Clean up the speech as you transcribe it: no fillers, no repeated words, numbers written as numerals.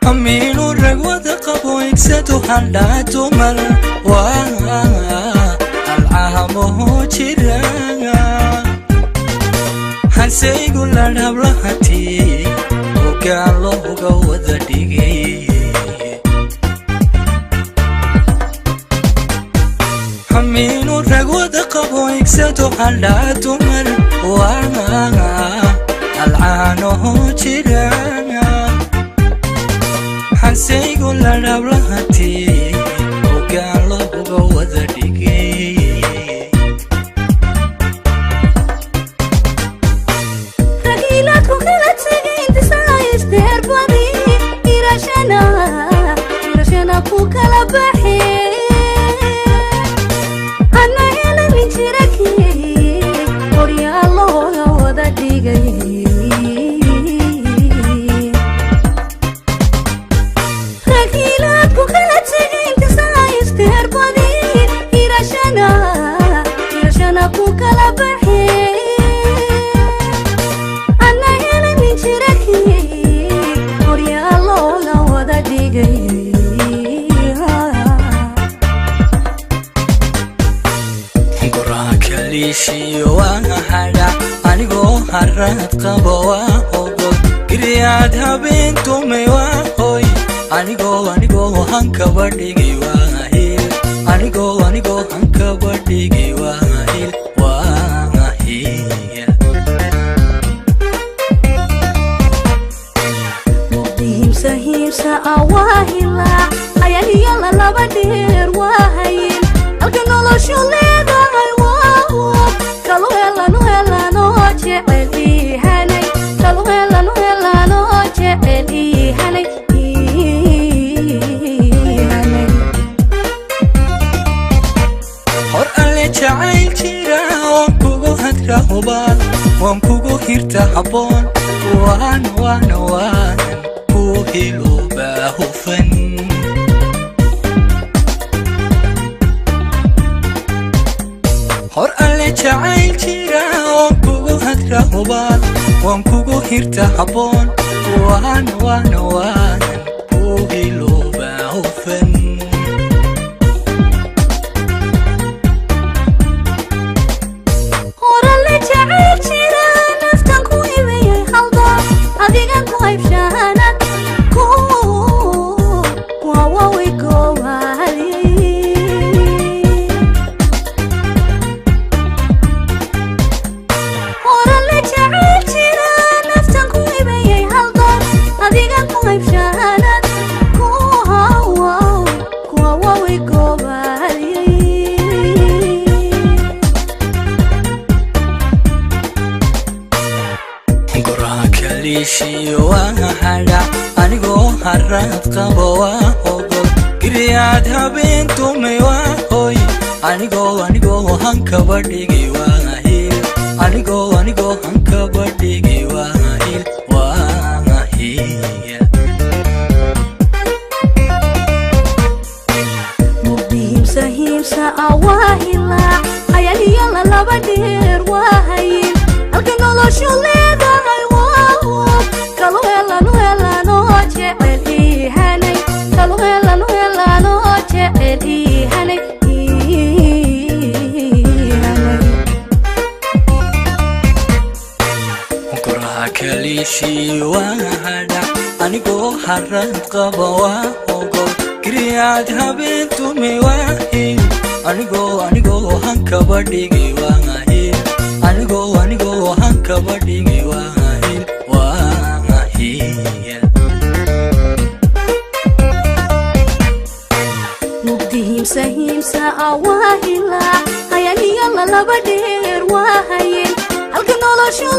أمين الرقوة قبو يكسدو حلاتو مر العامو جيران هنسيقو لنهب لهاتي وقالو قوة ديقي أمين الرقوة قبو يكسدو حلاتو مر العامو جيران هنسيقو لنهب لهاتي وقالو قوة ديقي harad qabo waa ogol giriyaadha bintu may waa hoy anigoo hankaba dhigay waa hil anigoo hankaba dhigay waa hil himsa awahila ayaliya la laba dheer waa hayl halka noloshu leedahay waa kalu helano وان كوغو هيرتا حبون وان كوهيلو باهو فن هور اللي جعيل جيرا وان كوغو هدرا حبان وان كوغو هيرتا حبون وان كوهيلو باهو فن anigoo harad qabo waa ogol giriyaadha bintu may waa hoy anigoo hankaba dhigay waa hil anigoo hankaba dhigay waa hil himsa awahila ayaliya la laba dheer waa hayl halka noloshu leedahay anigoo harad qabo waa ogol giriyaadha bintu may waa hil anigoo hankaba dhigay waa hil anigoo hankaba dhigay waa hil himsa awahila ayaliya la laba dheer waa hayl halka noloshu